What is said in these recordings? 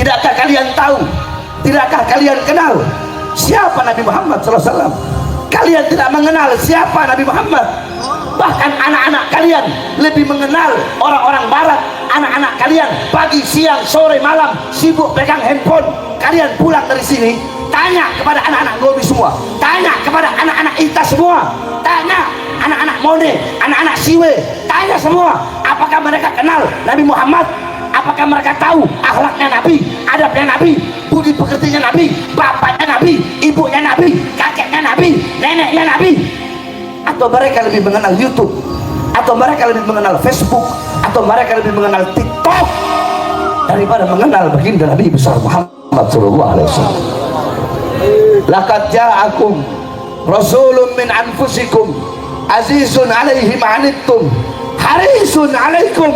Tidakkah kalian tahu, tidakkah kalian kenal siapa Nabi Muhammad SAW? Kalian tidak mengenal siapa Nabi Muhammad. Bahkan anak-anak kalian lebih mengenal orang-orang barat. Anak-anak kalian pagi, siang, sore, malam sibuk pegang handphone. Kalian pulang dari sini, tanya kepada anak-anak Gobi semua, tanya kepada anak-anak Ita semua, tanya anak-anak Mone, anak-anak Siwe, tanya semua, apakah mereka kenal Nabi Muhammad? Apakah mereka tahu akhlaknya Nabi, adabnya Nabi, budi pekertinya Nabi, bapaknya Nabi, ibunya Nabi, kakeknya Nabi, neneknya Nabi? Atau mereka lebih mengenal YouTube, atau mereka lebih mengenal Facebook, atau mereka lebih mengenal TikTok daripada mengenal baginda Nabi besar Muhammad sallallahu alaihi wasallam? Laqad ja'akum rasulun min anfusikum azizun alaihi ma anittum harisun alaikum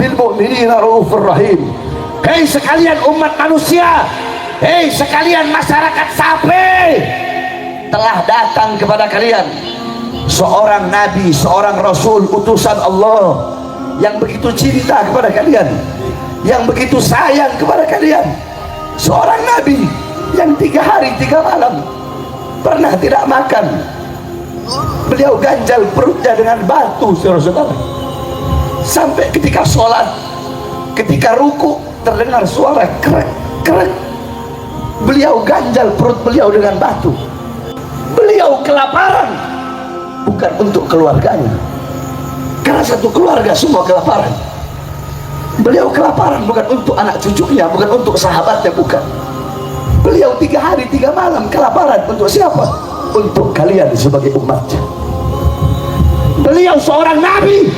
bil mu'minina raufur rahim. Hei sekalian umat manusia, hei sekalian masyarakat Sape, telah datang kepada kalian seorang nabi, seorang rasul utusan Allah yang begitu cinta kepada kalian, yang begitu sayang kepada kalian. Seorang nabi yang 3 hari 3 malam pernah tidak makan. Beliau ganjal perutnya dengan batu, saudara-saudara. Sampai ketika sholat, ketika ruku terdengar suara krek krek. Beliau ganjal perut beliau dengan batu. Beliau kelaparan, bukan untuk keluarganya, karena satu keluarga semua kelaparan. Beliau kelaparan bukan untuk anak cucunya, bukan untuk sahabatnya, bukan. Beliau 3 hari 3 malam kelaparan untuk siapa? Untuk kalian sebagai umatnya. Beliau seorang nabi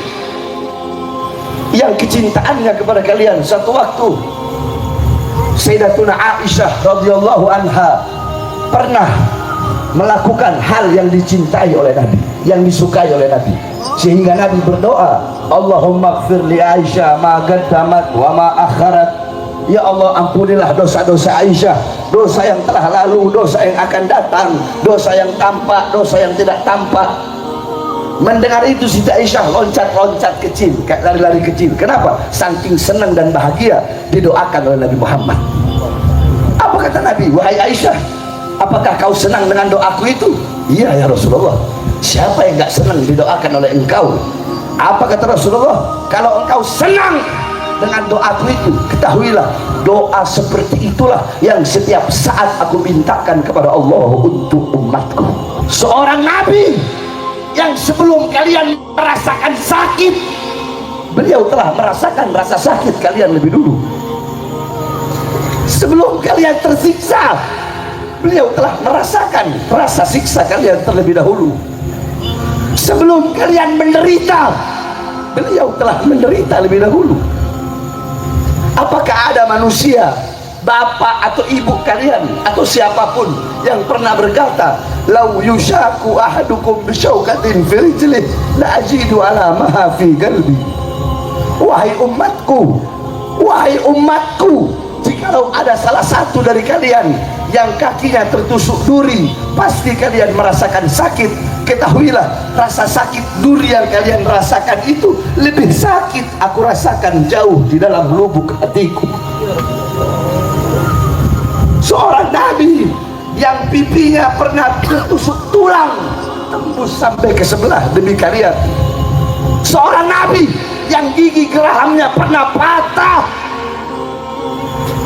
yang kecintaannya kepada kalian. Satu waktu Sayyidatuna Aisyah radhiyallahu anha pernah melakukan hal yang dicintai oleh Nabi, yang disukai oleh Nabi, sehingga Nabi berdoa, Allahumma ighfir li Aisyah ma qaddamat wa ma akharat. Ya Allah, ampunilah dosa-dosa Aisyah, dosa yang telah lalu, dosa yang akan datang, dosa yang tampak, dosa yang tidak tampak. Mendengar itu Siti Aisyah loncat-loncat kecil, kayak lari-lari kecil. Kenapa? Saking senang dan bahagia didoakan oleh Nabi Muhammad. Apa kata Nabi? Wahai Aisyah, apakah kau senang dengan doaku itu? Iya ya Rasulullah. Siapa yang gak senang didoakan oleh engkau? Apa kata Rasulullah? Kalau engkau senang dengan doaku itu, ketahuilah doa seperti itulah yang setiap saat aku mintakan kepada Allah untuk umatku. Seorang nabi yang sebelum kalian merasakan sakit, beliau telah merasakan rasa sakit kalian lebih dulu. Sebelum kalian tersiksa, beliau telah merasakan rasa siksa kalian terlebih dahulu. Sebelum kalian menderita, beliau telah menderita lebih dahulu. Apakah ada manusia, bapak atau ibu kalian atau siapapun yang pernah berkata, lau yushaku ahadukum bisyaukatin fi rijlih la ajidu ala ma fi qalbi? Wahai umatku, wahai umatku, jikalau ada salah satu dari kalian yang kakinya tertusuk duri, pasti kalian merasakan sakit. Ketahuilah, rasa sakit duri yang kalian rasakan itu lebih sakit aku rasakan jauh di dalam lubuk hatiku. Seorang nabi yang pipinya pernah tertusuk tulang tembus sampai ke sebelah demi kalian. Seorang nabi yang gigi gerahamnya pernah patah.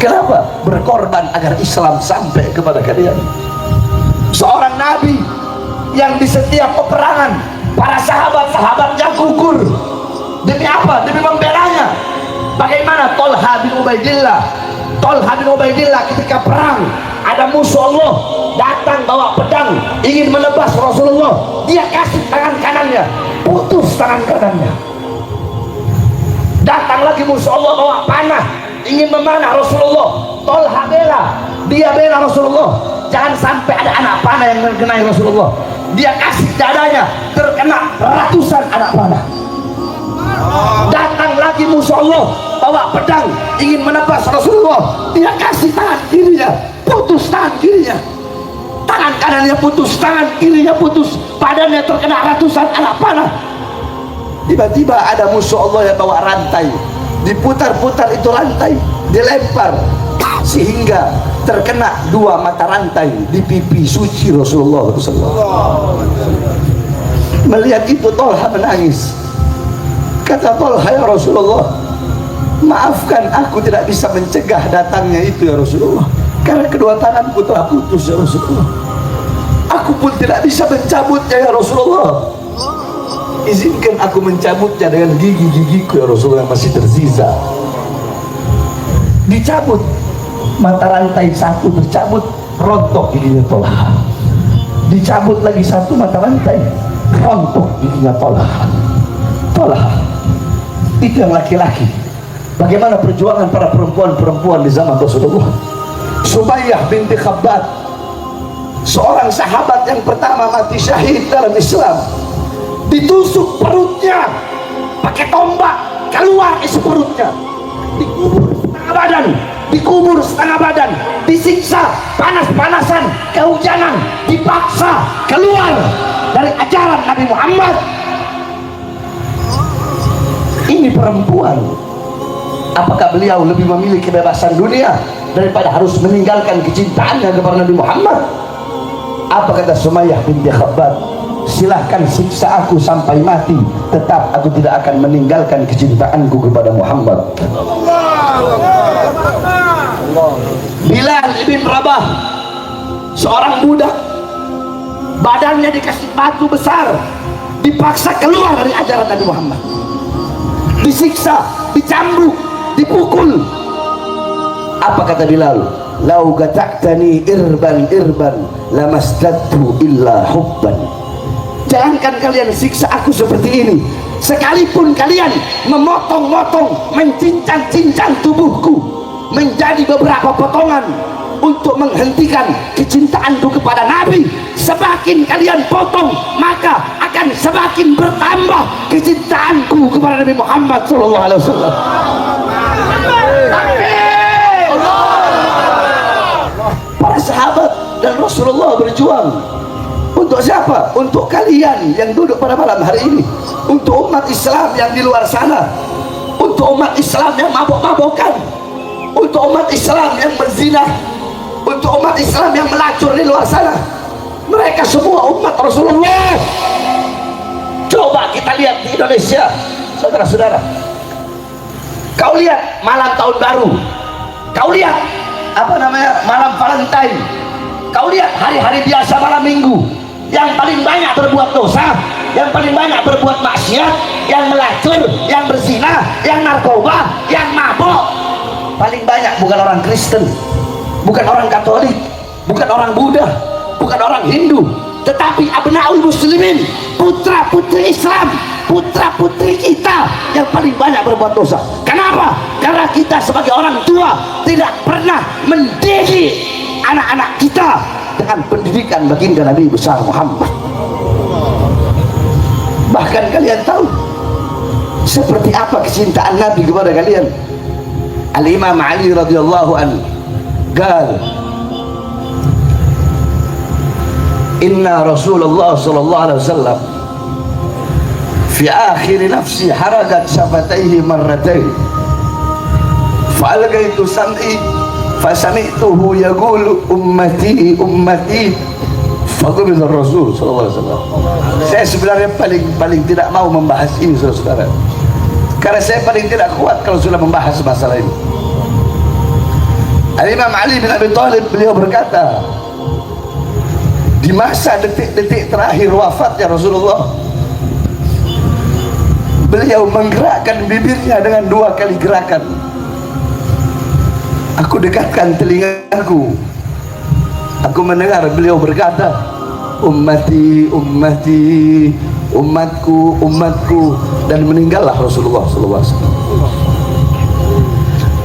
Kenapa? Berkorban agar Islam sampai kepada kalian. Seorang nabi yang di setiap peperangan para sahabat-sahabatnya gugur. Demi apa? Demi membelanya. Bagaimana Tolha bin Ubaidillah? Tolha bin Ubaidillah ketika perang, ada musuh Allah datang bawa pedang ingin menebas Rasulullah, dia kasih tangan kanannya, putus tangan kanannya. Datang lagi musuh Allah bawa panah ingin memanah Rasulullah, Tolha bela, dia bela Rasulullah, jangan sampai ada anak panah yang mengenai Rasulullah. Dia kasih dadanya, terkena ratusan anak panah. Datang lagi musuh Allah bawa pedang ingin menebas Rasulullah, dia kasih tangan kirinya, putus tangan kirinya, tangan kanannya putus, tangan kirinya putus, badannya terkena ratusan anak panah. Tiba-tiba ada musuh Allah yang bawa rantai, diputar-putar itu rantai, dilempar sehingga terkena dua mata rantai di pipi suci Rasulullah SAW. Melihat itu Tolha menangis. Kata Tolha, ya Rasulullah, maafkan aku tidak bisa mencegah datangnya itu ya Rasulullah, karena kedua tanganku telah putus ya Rasulullah. Aku pun tidak bisa mencabutnya ya Rasulullah. Izinkan aku mencabutnya dengan gigi-gigiku ya Rasulullah yang masih tersisa. Dicabut mata rantai satu, tercabut, rontok giginya Tolha. Dicabut lagi satu mata rantai, rontok giginya Tolha. Tolha itu yang laki-laki. Bagaimana perjuangan para perempuan-perempuan di zaman Rasulullah. Sumayyah binti Khabbab, seorang sahabat yang pertama mati syahid dalam Islam, ditusuk perutnya pakai tombak, keluar isi perutnya, dikubur setengah badan, dikubur setengah badan, disiksa panas-panasan, kehujanan, dipaksa keluar dari ajaran Nabi Muhammad. Ini perempuan. Apakah beliau lebih memilih kebebasan dunia daripada harus meninggalkan kecintaannya kepada Nabi Muhammad? Apa kata Sumayyah binti Khabbab? Silahkan siksa aku sampai mati, tetap aku tidak akan meninggalkan kecintaanku kepada Muhammad. Bilal bin Rabah, seorang budak, badannya dikasih batu besar, dipaksa keluar dari ajaran Nabi Muhammad, disiksa, dicambuk, dipukul. Apa kata Bilal? Lau gata'tani irban lamastattu illa hubban. Jangankan kalian siksa aku seperti ini, sekalipun kalian memotong-motong, mencincang-cincang tubuhku menjadi beberapa potongan untuk menghentikan kecintaanku kepada Nabi, semakin kalian potong maka akan semakin bertambah kecintaanku kepada Nabi Muhammad SAW. Para sahabat dan Rasulullah berjuang untuk siapa? Untuk kalian yang duduk pada malam hari ini, untuk umat Islam yang di luar sana, untuk umat Islam yang mabok-mabokan, untuk umat Islam yang berzina, untuk umat Islam yang melacur di luar sana. Mereka semua umat Rasulullah. Coba kita lihat di Indonesia, saudara-saudara. Kau lihat malam tahun baru, kau lihat malam Valentine, kau lihat hari-hari biasa malam minggu, yang paling banyak berbuat dosa, yang paling banyak berbuat maksiat, yang melacur, yang berzina, yang narkoba, yang mabok, paling banyak bukan orang Kristen, bukan orang Katolik, bukan orang Buddha, bukan orang Hindu, tetapi abnaul muslimin, putra-putri Islam, putra-putri kita yang paling banyak berbuat dosa. Kenapa? Karena kita sebagai orang tua tidak pernah mendidik anak-anak kita dengan pendidikan baginda Nabi besar Muhammad. Bahkan kalian tahu seperti apa kecintaan Nabi kepada kalian. Al-Imam Ali radhiyallahu anhu قال Inna Rasulullah sallallahu alaihi wasallam fi akhir nafsi harakat syafataihi marratain fa'algaitu sam'i fasami'tuhu yaqulu ummati ummati faqabila Rasul sallallahu alaihi wasallam. Saya sebenarnya paling tidak mau membahas ini saudara, karena saya paling tidak kuat kalau sudah membahas masalah ini. Al-Imam Ali bin Abi Thalib beliau berkata, di masa detik-detik terakhir wafatnya Rasulullah, beliau menggerakkan bibirnya dengan 2 kali gerakan. Aku dekatkan telingaku, aku mendengar beliau berkata, ummati ummati, umatku umatku, dan meninggallah Rasulullah sallallahu alaihi wasallam.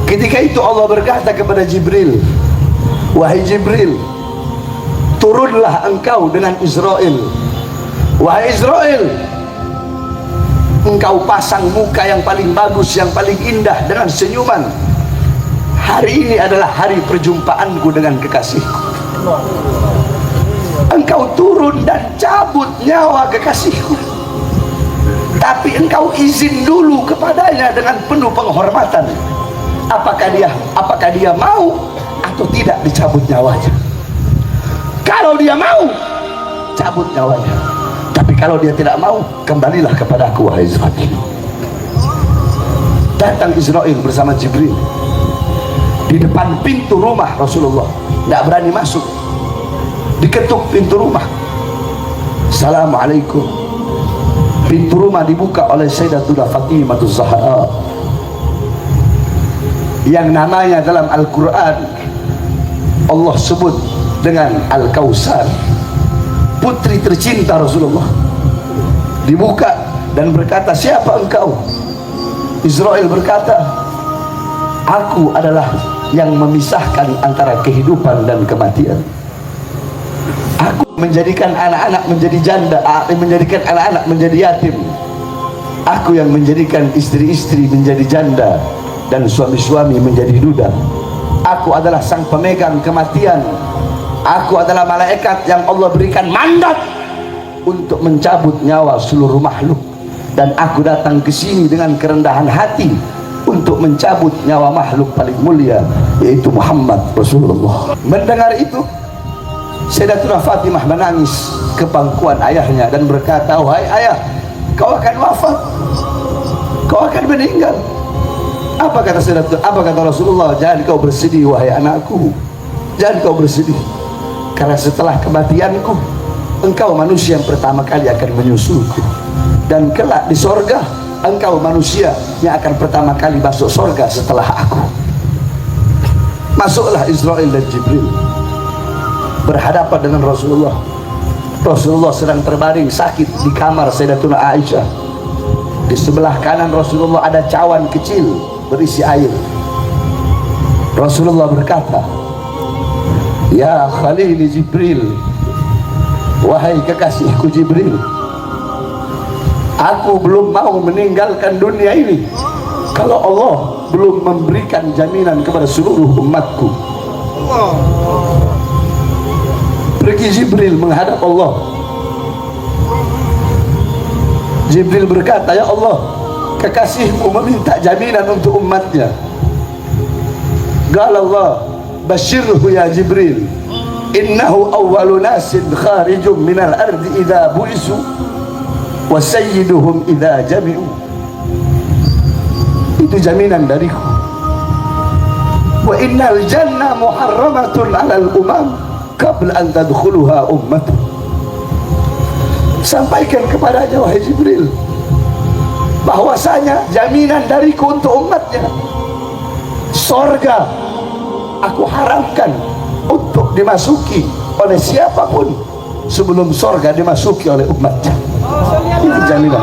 Ketika itu Allah berkata kepada Jibril, wahai Jibril, turunlah engkau dengan Israel. Wahai Israel, engkau pasang muka yang paling bagus, yang paling indah dengan senyuman. Hari ini adalah hari perjumpaanku dengan kekasihku. Engkau turun dan cabut nyawa kekasihku, tapi engkau izin dulu kepadanya dengan penuh penghormatan. Apakah dia mau atau tidak dicabut nyawanya. Kalau dia mau, cabut nyawanya. Tapi kalau dia tidak mau, kembalilah kepada aku, wahai Israil. Datang Israil bersama Jibril di depan pintu rumah Rasulullah, tidak berani masuk. Diketuk pintu rumah, Assalamualaikum. Pintu rumah dibuka oleh Sayyidatuna Fatimah Zahra yang namanya dalam Al-Quran Allah sebut dengan Al-Kausar, putri tercinta Rasulullah. Dibuka dan berkata, siapa engkau? Israil berkata, aku adalah yang memisahkan antara kehidupan dan kematian. Aku menjadikan anak-anak menjadi janda, menjadikan anak-anak menjadi yatim. Aku yang menjadikan istri-istri menjadi janda dan suami-suami menjadi duda. Aku adalah sang pemegang kematian. Aku adalah malaikat yang Allah berikan mandat untuk mencabut nyawa seluruh makhluk. Dan aku datang ke sini dengan kerendahan hati untuk mencabut nyawa makhluk paling mulia, yaitu Muhammad Rasulullah. Mendengar itu, Sayyidatuna Fatimah menangis ke pangkuan ayahnya dan berkata, wahai ayah, kau akan wafat, kau akan meninggal. Apa kata Rasulullah? Jangan kau bersedih, wahai anakku, jangan kau bersedih, karena setelah kematianku, engkau manusia yang pertama kali akan menyusulku, dan kelak di sorga engkau manusia yang akan pertama kali masuk sorga setelah aku. Masuklah Israil dan Jibril berhadapan dengan Rasulullah. Rasulullah sedang terbaring sakit di kamar Sayyidatuna Aisyah. Di sebelah kanan Rasulullah ada cawan kecil berisi air. Rasulullah berkata, ya Khalil Jibril, wahai kekasihku Jibril, aku belum mau meninggalkan dunia ini kalau Allah belum memberikan jaminan kepada seluruh umatku. Pergi Jibril menghadap Allah. Jibril berkata, ya Allah, kekasihmu meminta jaminan untuk umatnya. Qala Allah, basyirhu ya Jibril, innahu awwalu nasin kharijum minal ardi idha bu'isu wa sayyiduhum idha jami'u. Itu jaminan dariku. Wa innal jannah muharramatun alal umam qabla an tadkhuluha ummatu. Sampaikan kepadanya, wahai Jibril, bahwasanya jaminan dariku untuk umatnya, sorga aku haramkan untuk dimasuki oleh siapapun sebelum sorga dimasuki oleh umatnya. Itu jaminan.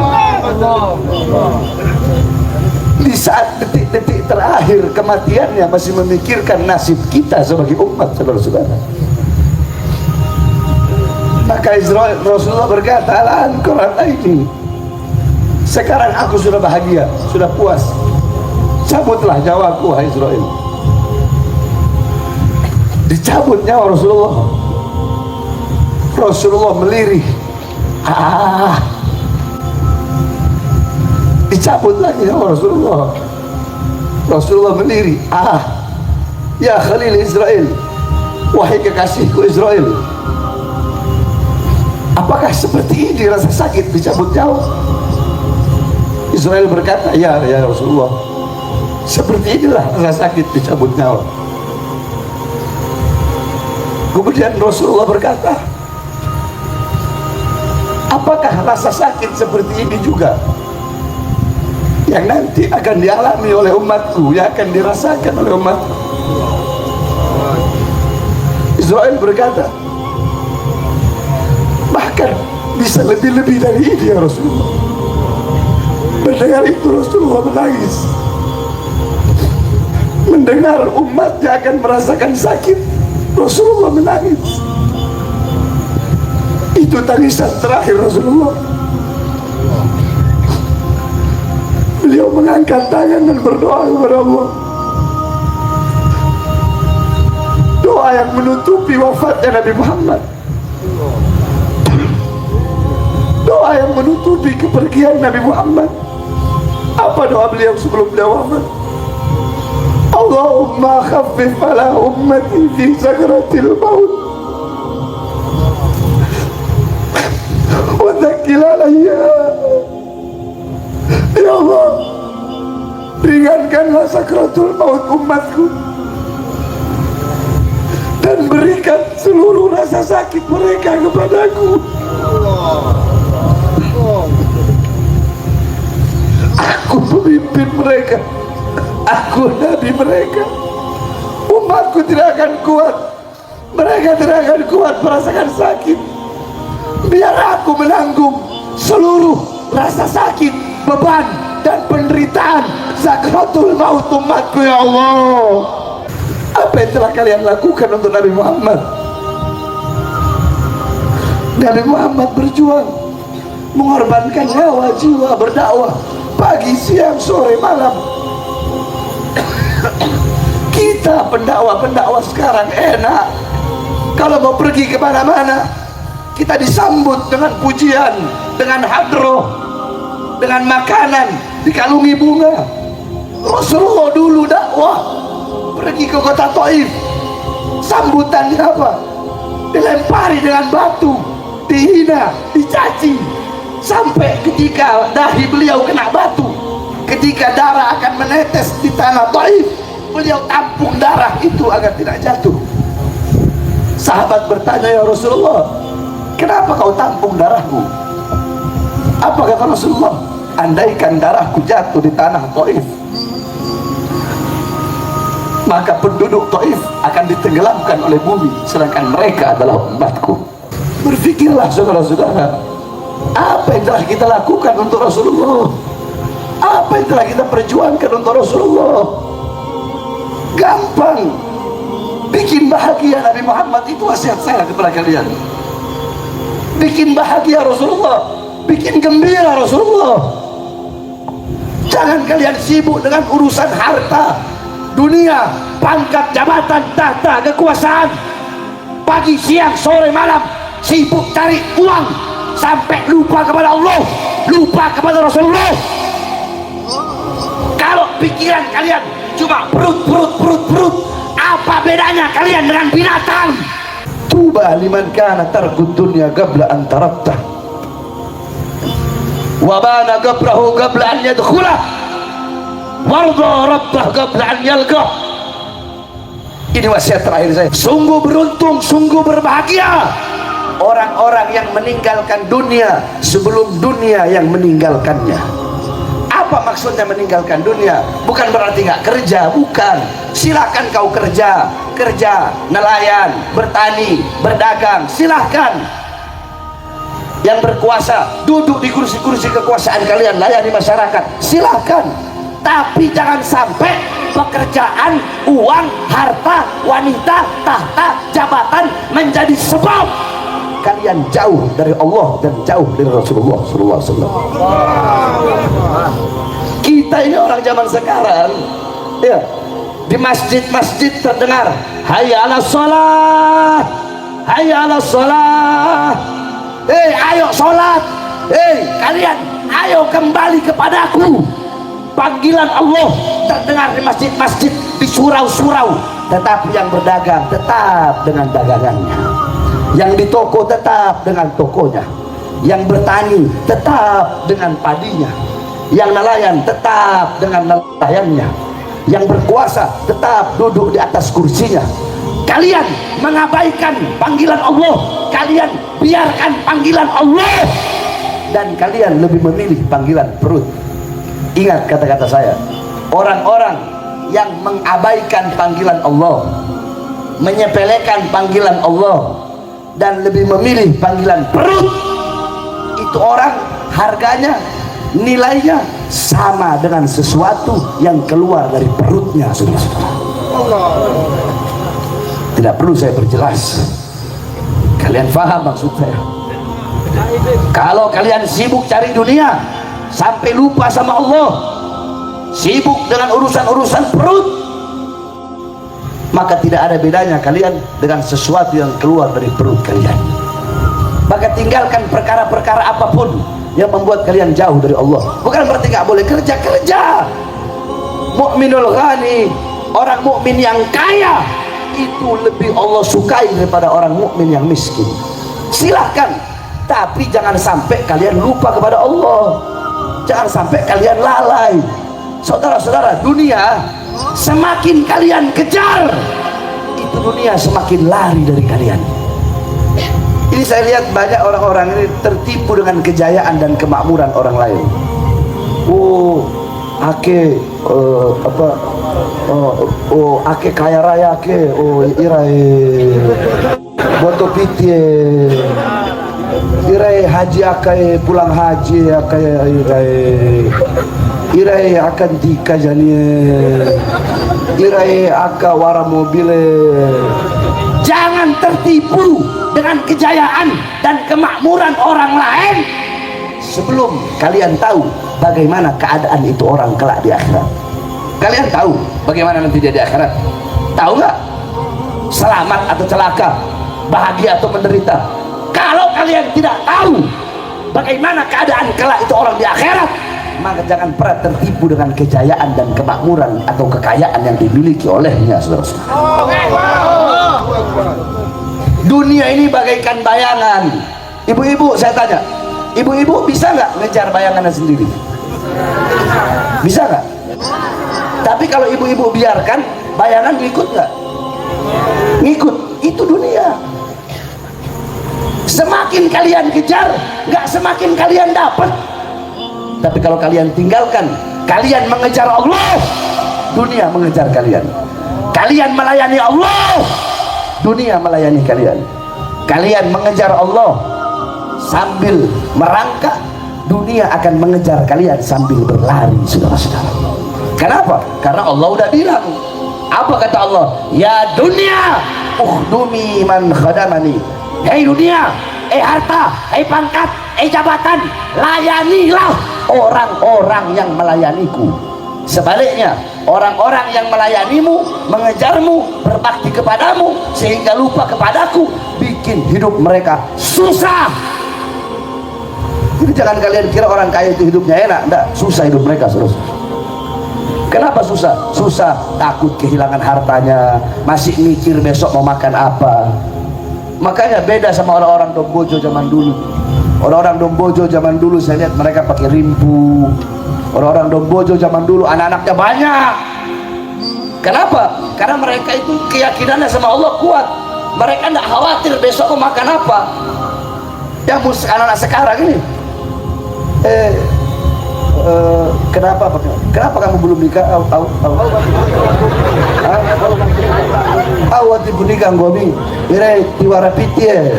Di saat detik-detik terakhir kematiannya masih memikirkan nasib kita sebagai umat, saudara-saudara. Maka Rasulullah berkata, alaan Quran ini, sekarang aku sudah bahagia, sudah puas, cabutlah nyawaku, hai Israil. Dicabut nyawa Rasulullah. Rasulullah melirih, dicabut lagi nyawa Rasulullah. Rasulullah melirih, ya Khalil Israil, wahai kekasihku Israil, apakah seperti ini rasa sakit dicabut nyawa? Israil berkata, ya Rasulullah, seperti inilah rasa sakit dicabut nyawa. Kemudian Rasulullah berkata, apakah rasa sakit seperti ini juga yang nanti akan dialami oleh umatku, yang akan dirasakan oleh umatku? Israil berkata, bahkan bisa lebih-lebih dari ini ya Rasulullah. Mendengar itu Rasulullah menangis. Mendengar umatnya akan merasakan sakit, Rasulullah menangis. Itu tangisan terakhir Rasulullah. Beliau mengangkat tangan dan berdoa kepada Allah. Doa yang menutupi wafatnya Nabi Muhammad, doa yang menutupi kepergian Nabi Muhammad. Apa doa beliau sebelum beliau wafat? Allahumma khaffif ala ummati fi sakratil maut wa thaqqil alayya. Ya Allah, ringankanlah sakratul maut umatku dan berikan seluruh rasa sakit mereka kepadaku. Aku pemimpin mereka, aku nabi mereka. Umatku tidak akan kuat, mereka tidak akan kuat merasakan sakit. Biar aku menanggung seluruh rasa sakit, beban dan penderitaan sakratul maut umatku. Ya Allah, apa yang telah kalian lakukan untuk Nabi Muhammad? Nabi Muhammad berjuang, mengorbankan nyawa, jiwa, berdakwah pagi, siang, sore, malam. Kita pendakwah sekarang enak, kalau mau pergi kemana-mana kita disambut dengan pujian, dengan hadroh, dengan makanan, dikalungi bunga. Rasulullah dulu dakwah pergi ke kota Taif, sambutannya apa? Dilempari dengan batu, dihina, dicaci, sampai ketika dahi beliau kena batu, ketika darah akan menetes di tanah Taif, beliau tampung darah itu agar tidak jatuh. Sahabat bertanya, ya Rasulullah, kenapa kau tampung darahmu? Apa kata Rasulullah? Andaikan darahku jatuh di tanah Taif, maka penduduk Taif akan ditenggelamkan oleh bumi, sedangkan mereka adalah umatku. Berpikirlah saudara-saudara, apa yang telah kita lakukan untuk Rasulullah, apa yang telah kita perjuangkan untuk Rasulullah. Gampang bikin bahagia Nabi Muhammad, itu wasiat saya kepada kalian. Bikin bahagia Rasulullah, bikin gembira Rasulullah. Jangan kalian sibuk dengan urusan harta dunia, pangkat, jabatan, tahta, kekuasaan. Pagi, siang, sore, malam sibuk cari uang sampai lupa kepada Allah, lupa kepada Rasulullah. Kalau pikiran kalian cuma perut, apa bedanya kalian dengan binatang? Tuba liman kana tarkud dunya qabla an tarattah wa bana qabrahu qabla an yadkhulah warda rabbah qabla an yalqah. Ini wasiat terakhir saya. Sungguh beruntung, sungguh berbahagia orang-orang yang meninggalkan dunia sebelum dunia yang meninggalkannya. Apa maksudnya meninggalkan dunia? Bukan berarti nggak kerja, bukan. Silahkan kau kerja, nelayan, bertani, berdagang, silahkan. Yang berkuasa duduk di kursi-kursi kekuasaan kalian, layani masyarakat, silahkan. Tapi jangan sampai pekerjaan, uang, harta, wanita, tahta, jabatan menjadi sebab kalian jauh dari Allah dan jauh dari Rasulullah SAW. Kita ini orang zaman sekarang, ya, di masjid-masjid terdengar hayya 'alas shalah, hayya 'alas shalah. Hei, ayo sholat. Hei kalian, ayo kembali kepadaku. Panggilan Allah terdengar di masjid-masjid, di surau-surau. Tetapi yang berdagang tetap dengan dagangannya, yang di toko tetap dengan tokonya, yang bertani tetap dengan padinya, yang nelayan tetap dengan nelayannya, yang berkuasa tetap duduk di atas kursinya. Kalian mengabaikan panggilan Allah, kalian biarkan panggilan Allah, dan kalian lebih memilih panggilan perut. Ingat kata-kata saya, orang-orang yang mengabaikan panggilan Allah, menyepelekan panggilan Allah, dan lebih memilih panggilan perut, itu orang harganya, nilainya sama dengan sesuatu yang keluar dari perutnya, saudara-saudara. Tidak perlu saya perjelas, kalian paham maksud saya. Kalau kalian sibuk cari dunia sampai lupa sama Allah, sibuk dengan urusan-urusan perut, maka tidak ada bedanya kalian dengan sesuatu yang keluar dari perut kalian. Maka tinggalkan perkara-perkara apapun yang membuat kalian jauh dari Allah. Bukan berarti nggak boleh kerja. Mukminul ghani orang mukmin yang kaya itu lebih Allah sukai daripada orang mukmin yang miskin. Silahkan, tapi jangan sampai kalian lupa kepada Allah, jangan sampai kalian lalai. Saudara-saudara, dunia semakin kalian kejar, itu dunia semakin lari dari kalian. Ini saya lihat banyak orang-orang ini tertipu dengan kejayaan dan kemakmuran orang lain. Ake kaya raya, irai boto pitie, irai haji akai pulang haji akai irai akan dikajanie, irai aka wara mobile. Jangan tertipu dengan kejayaan dan kemakmuran orang lain sebelum kalian tahu bagaimana keadaan itu orang kelak di akhirat. Kalian tahu bagaimana nanti dia di akhirat? Tahu nggak? Selamat atau celaka, bahagia atau menderita? Kalau kalian tidak tahu bagaimana keadaan kelak itu orang di akhirat, maka jangan pernah tertipu dengan kejayaan dan kemakmuran atau kekayaan yang dimiliki olehnya, saudara-saudara. Dunia ini bagaikan bayangan. Ibu-ibu, saya tanya, ibu-ibu bisa nggak ngejar bayangannya sendiri? Bisa nggak? Tapi kalau ibu-ibu biarkan, bayangan ngikut nggak? Ngikut. Itu dunia. Semakin kalian kejar, nggak semakin kalian dapat. Tapi kalau kalian tinggalkan, kalian mengejar Allah, dunia mengejar kalian. Kalian melayani Allah, dunia melayani kalian. Kalian mengejar Allah sambil merangkak, dunia akan mengejar kalian sambil berlari, saudara-saudara. Kenapa? Karena Allah udah bilang. Apa kata Allah? Ya dunia, ukhdumi man khadamani. Hei dunia, harta, pangkat, jabatan, layanilah orang-orang yang melayaniku. Sebaliknya, orang-orang yang melayanimu, mengejarmu, berbakti kepadamu sehingga lupa kepadaku, bikin hidup mereka susah. Jadi jangan kalian kira orang kaya itu hidupnya enak. Enggak, susah hidup mereka, saudara. Kenapa susah? Susah, takut kehilangan hartanya, masih mikir besok mau makan apa. Makanya beda sama orang-orang Dombojo zaman dulu. Orang-orang Dombojo zaman dulu saya lihat mereka pakai rimpu. Orang-orang Dombojo zaman dulu anak-anaknya banyak. Kenapa? Karena mereka itu keyakinannya sama Allah kuat. Mereka tidak khawatir besok mau makan apa. Yang anak-anak sekarang ini, kenapa kamu belum nikah? Awat ibu nikah gomi, ini tiwara pitie,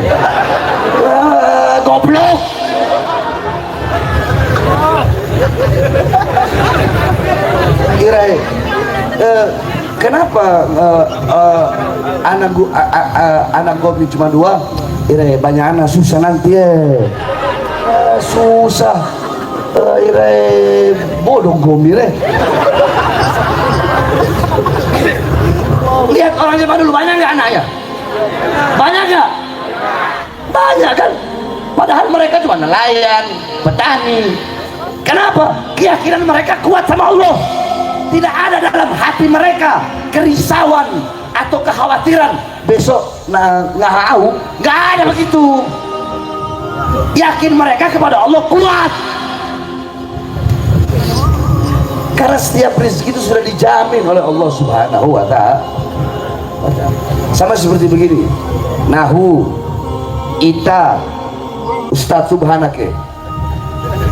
goblok. Irai, kenapa anak gomi cuma 2? Irai banyak anak susah nanti susah. Irai bodoh gomi re. Lihat orang zaman dulu banyak nggak anaknya? Banyak nggak? Banyak kan? Padahal mereka cuma nelayan, petani. Kenapa? Keyakinan mereka kuat sama Allah. Tidak ada dalam hati mereka kerisauan atau kekhawatiran besok ngahau. Nggak ada begitu. Yakin mereka kepada Allah kuat. Karena setiap rezeki itu sudah dijamin oleh Allah Subhanahu wa ta'ala. Sama seperti begini. Nahu Ita Ustadz Subhanake,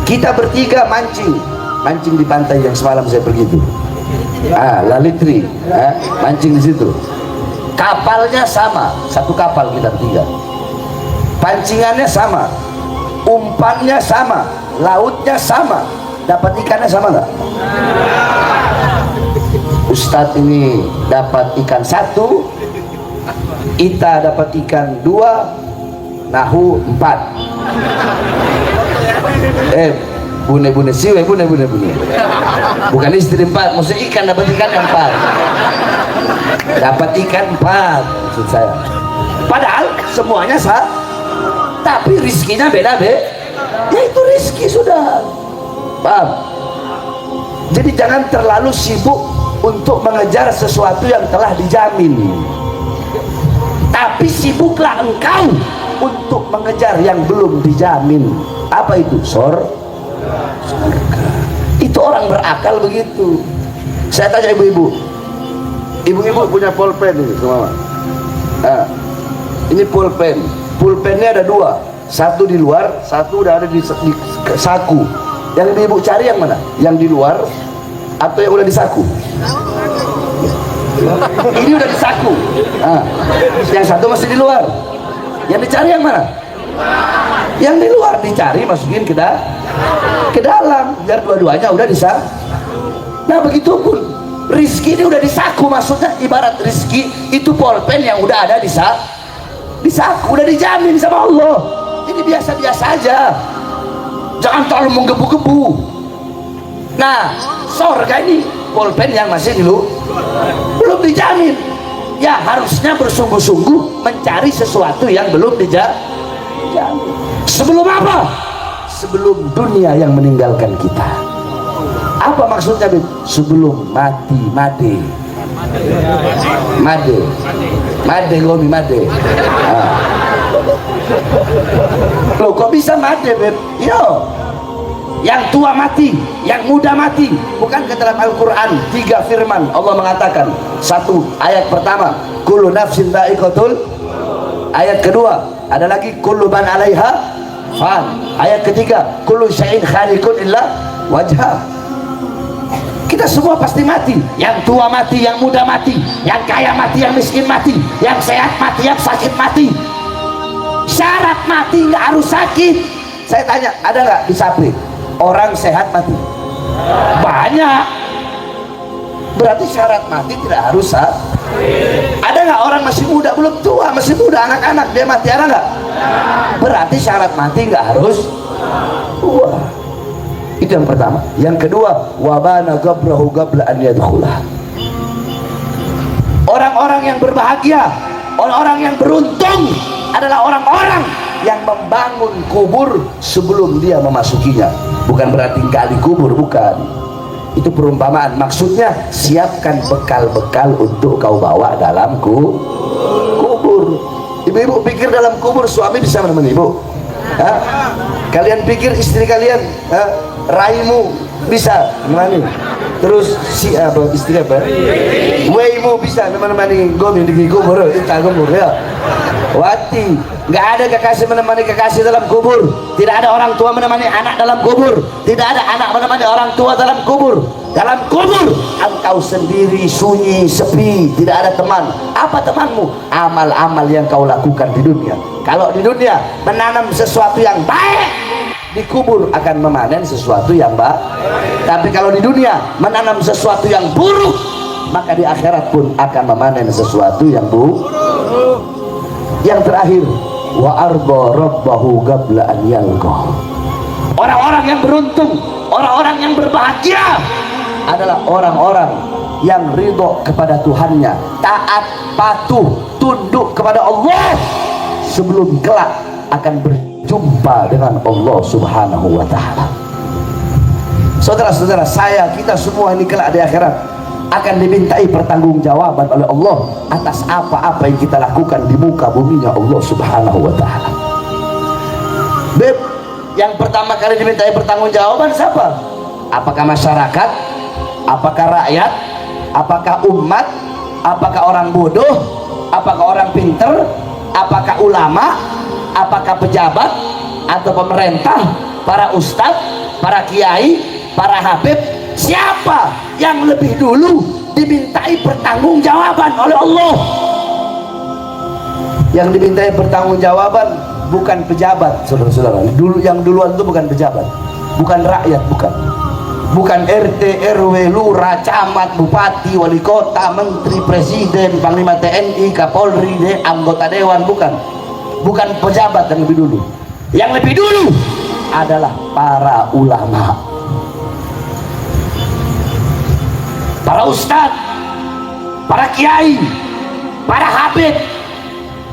kita bertiga mancing di pantai yang semalam saya pergi itu. Lalitri, mancing di situ. Kapalnya sama, satu kapal kita bertiga. Pancingannya sama, umpannya sama, lautnya sama. Dapat ikannya sama nggak? Ustadz ini dapat ikan 1, Ita dapat ikan 2, Nahu 4. Bune siwe, bune. Bukan istri 4, maksud ikan dapat ikan yang 4. Dapat ikan 4 maksud saya. Padahal semuanya sama, tapi rizkinya beda ya itu rizki sudah. Paham? Jadi jangan terlalu sibuk untuk mengejar sesuatu yang telah dijamin, tapi sibuklah engkau untuk mengejar yang belum dijamin. Apa itu? Surga. Itu orang berakal begitu. Saya tanya ibu-ibu, ibu-ibu punya pulpen ini semua. Nah, ini pulpen. Pulpennya ada dua, satu di luar, satu udah ada di saku. Yang ibu cari yang mana? Yang di luar atau yang udah di saku? Ini udah di saku. Nah, yang satu masih di luar. Yang dicari yang mana? Yang di luar dicari, masukin ke dalam, biar dua-duanya udah di saku. Nah begitu pun rizki ini udah di saku, maksudnya ibarat rizki itu pulpen yang udah ada di saku, udah dijamin sama Allah. Jadi biasa-biasa aja, jangan terlalu menggebu-gebu. Nah surga ini pulpen yang masih belum dijamin, ya harusnya bersungguh-sungguh mencari sesuatu yang belum dijamin. Sebelum apa? Sebelum dunia yang meninggalkan kita. Apa maksudnya? Sebelum mati, made gomi made. Loh kok bisa made, Beb? Yo, yang tua mati, yang muda mati. Bukan ke dalam Al-Quran 3 firman Allah mengatakan, satu ayat pertama kullu nafsin dha'iqatul, ayat kedua ada lagi kullu man 'alaiha fan, ayat ketiga kullu syai'in khaliqun illa wajha. Kita semua pasti mati, yang tua mati, yang muda mati, yang kaya mati, yang miskin mati, yang sehat mati, yang sakit mati. Syarat mati nggak harus sakit. Saya tanya, ada nggak di Sapri orang sehat mati? Banyak. Berarti syarat mati tidak harus sakit. Ada nggak orang masih muda, belum tua, masih muda, anak-anak dia mati, ada nggak? Berarti syarat mati nggak harus tua. Itu yang pertama. Yang kedua, wabana gabrahu gabla an yadkhulah. Orang-orang yang berbahagia, orang-orang yang beruntung adalah orang-orang yang membangun kubur sebelum dia memasukinya. Bukan berarti gali kubur, bukan. Itu perumpamaan. Maksudnya siapkan bekal-bekal untuk kau bawa dalam kubur. Ibu-ibu pikir dalam kubur suami bisa menemani ibu? Hah? Kalian pikir istri kalian, raimu bisa menemani? Terus si apa istri apa? Weimu bisa menemani gomi di kubur, kita kubur ya. Wati, nggak ada kekasih menemani kekasih dalam kubur. Tidak ada orang tua menemani anak dalam kubur. Tidak ada anak menemani orang tua dalam kubur. Dalam kubur engkau sendiri, sunyi, sepi, tidak ada teman. Apa temanmu? Amal-amal yang kau lakukan di dunia. Kalau di dunia menanam sesuatu yang baik, di kubur akan memanen sesuatu yang baik. Tapi kalau di dunia menanam sesuatu yang buruk, maka di akhirat pun akan memanen sesuatu yang buruk. Yang terakhir, wa arba rabbahu qabla an yalqa. Orang-orang yang beruntung, orang-orang yang berbahagia adalah orang-orang yang ridho kepada Tuhannya, taat, patuh, tunduk kepada Allah sebelum kelak akan berjumpa dengan Allah Subhanahu wa ta'ala. Saudara-saudara, kita semua ini kelak di akhirat akan dimintai pertanggungjawaban oleh Allah atas apa-apa yang kita lakukan di muka buminya Allah Subhanahu wa ta'ala. Beb, yang pertama kali dimintai pertanggungjawaban siapa? Apakah masyarakat? Apakah rakyat? Apakah umat? Apakah orang bodoh? Apakah orang pinter? Apakah ulama? Apakah pejabat atau pemerintah? Para ustadz, para kiai, para habib? Siapa yang lebih dulu dimintai pertanggungjawaban oleh Allah? Yang dimintai pertanggungjawaban bukan pejabat, saudara-saudara. Yang duluan itu bukan pejabat, bukan rakyat, bukan RT, RW, lurah, camat, bupati, wali kota, menteri, presiden, panglima TNI, Kapolri, anggota dewan, bukan pejabat yang lebih dulu. Yang lebih dulu adalah para ulama, para ustadz, para kiai, para habib.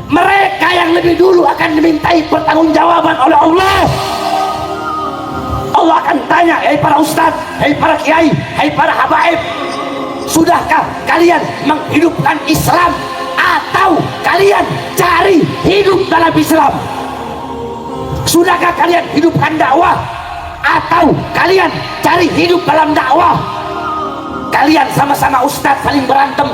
Mereka yang lebih dulu akan dimintai pertanggungjawaban oleh Allah. Allah akan tanya, hei para ustadz, hei para kiai, hei para habaib, Sudahkah kalian menghidupkan Islam atau kalian cari hidup dalam Islam? Sudahkah kalian hidupkan dakwah atau kalian cari hidup dalam dakwah? Kalian sama-sama ustadz saling berantem,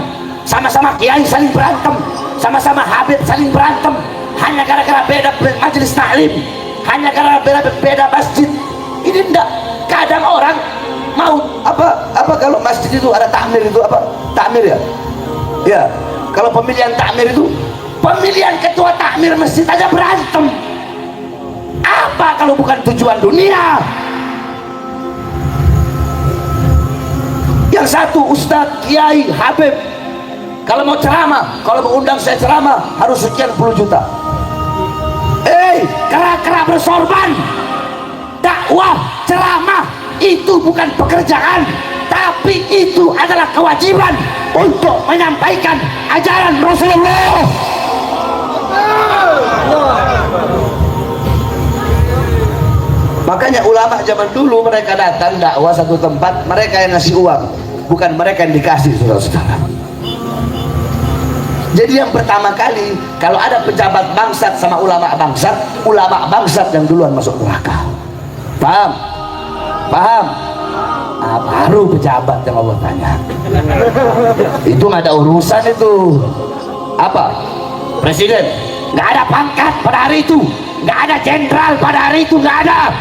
sama-sama kiai saling berantem, sama-sama habib saling berantem, hanya gara-gara beda majelis taklim, hanya gara-gara beda masjid. Ini enggak. Kadang orang mau apa kalau masjid itu ada takmir, itu apa takmir ya? Ya, kalau pemilihan takmir itu, pemilihan ketua takmir masjid aja berantem. Apa kalau bukan tujuan dunia? Yang satu ustadz, kiai, habib, kalau mau ceramah, kalau mau undang saya ceramah harus sekian puluh juta. Kera-kera bersorban. Dakwah, ceramah itu bukan pekerjaan, tapi itu adalah kewajiban untuk menyampaikan ajaran Rasulullah. Makanya ulama zaman dulu mereka datang dakwah satu tempat, mereka yang ngasih uang, bukan mereka yang dikasih, saudara-saudara. Jadi yang pertama kali kalau ada pejabat bangsat sama ulama bangsat yang duluan masuk neraka. Paham? Paham? Nah, baru pejabat yang Allah tanya. Itu nggak ada urusan itu. Apa? Presiden? Nggak ada pangkat pada hari itu, nggak ada jenderal pada hari itu, nggak ada.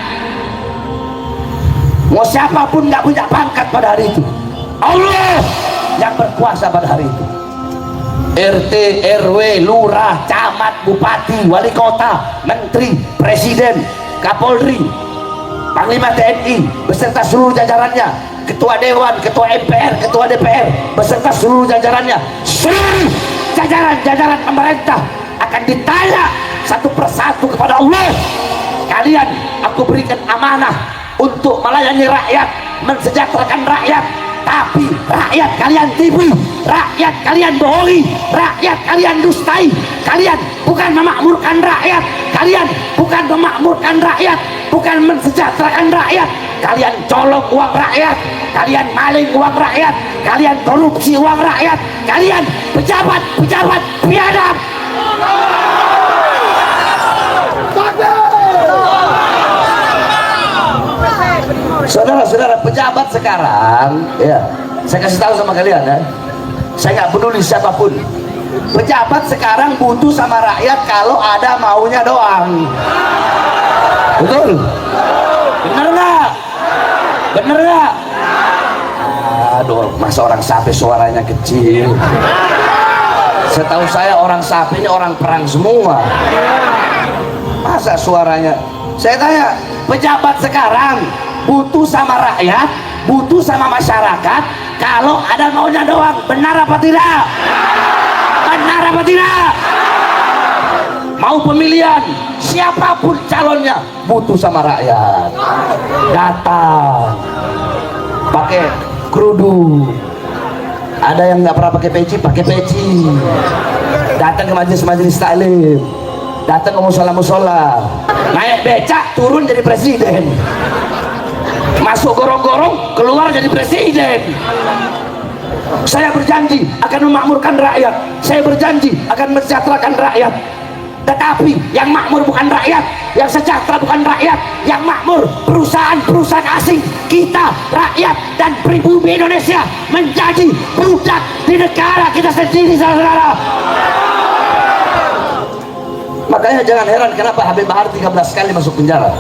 Mau siapapun nggak punya pangkat pada hari itu. Allah yang berkuasa pada hari itu. RT, RW, lurah, camat, bupati, wali kota, menteri, presiden, kapolri, panglima TNI beserta seluruh jajarannya, ketua dewan, ketua MPR, ketua DPR beserta seluruh jajarannya, seluruh jajaran pemerintah akan ditanya satu persatu kepada Allah. Kalian aku berikan amanah untuk melayani rakyat, mensejahterakan rakyat, tapi rakyat kalian tipu, rakyat kalian bohongi, rakyat kalian dustai. Kalian bukan memakmurkan rakyat, kalian bukan memakmurkan rakyat, bukan mensejahterakan rakyat. Kalian colong uang rakyat, kalian maling uang rakyat, kalian korupsi uang rakyat, kalian pejabat biadab. Saudara-saudara, pejabat sekarang, ya, saya kasih tahu sama kalian ya, saya nggak peduli siapapun. Pejabat sekarang butuh sama rakyat kalau ada maunya doang. Betul? Bener nggak? Bener nggak? Aduh, masa orang sapi suaranya kecil? Setahu saya orang sapi ini orang perang semua. Masa suaranya? Saya tanya, pejabat sekarang butuh sama rakyat, butuh sama masyarakat kalau ada maunya doang. Benar apa tidak? Benar apa tidak? Mau pemilihan siapapun calonnya butuh sama rakyat, datang pakai kerudung, ada yang nggak pernah pakai peci, datang ke majelis taklim, datang ke musola, naik becak turun jadi presiden, masuk gorong-gorong keluar jadi presiden. Saya berjanji akan memakmurkan rakyat, saya berjanji akan mensejahterakan rakyat. Tetapi yang makmur bukan rakyat, yang sejahtera bukan rakyat, yang makmur perusahaan-perusahaan asing. Kita rakyat dan pribumi Indonesia menjadi budak di negara kita sendiri, saudara. Makanya jangan heran kenapa Habib Bahar 13 kali masuk penjara.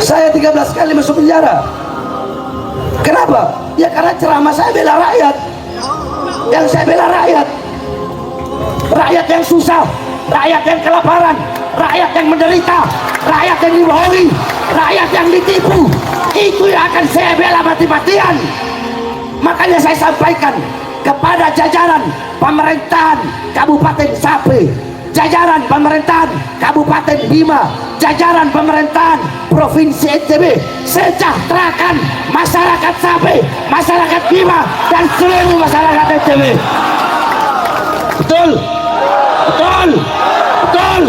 Saya 13 kali masuk penjara. Kenapa? Ya karena ceramah saya bela rakyat. Yang saya bela rakyat, rakyat yang susah, rakyat yang kelaparan, rakyat yang menderita, rakyat yang dibohongi, rakyat yang ditipu. Itu yang akan saya bela mati-matian. Makanya saya sampaikan kepada jajaran pemerintahan Kabupaten Sape, jajaran pemerintahan Kabupaten Bima, jajaran pemerintahan Provinsi NTB, sejahterakan masyarakat Sape, masyarakat Bima, dan seluruh masyarakat NTB. Betul? Betul? Betul?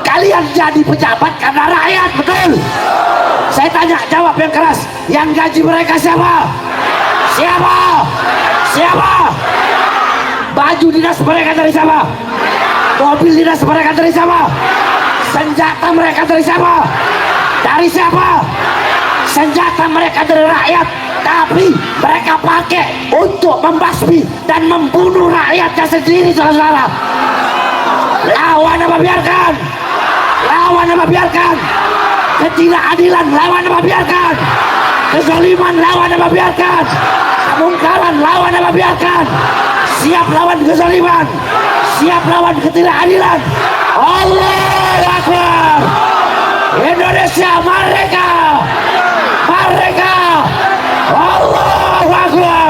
Kalian jadi pejabat karena rakyat, betul? Saya tanya, jawab yang keras. Yang gaji mereka siapa? Siapa? Siapa? Baju dinas mereka dari siapa? Mobil dinas mereka dari siapa? Senjata mereka dari siapa? Dari siapa? Senjata mereka dari rakyat, tapi mereka pakai untuk membasmi dan membunuh rakyatnya sendiri, saudara-saudara. Lawan apa biarkan? Lawan apa biarkan? Ketidakadilan lawan apa biarkan? Kezaliman lawan apa biarkan? Kemungkaran lawan apa biarkan? Siap lawan kezaliman, siap lawan ketidakadilan. Allahu Akbar. Indonesia merdeka, merdeka. Allahu Akbar.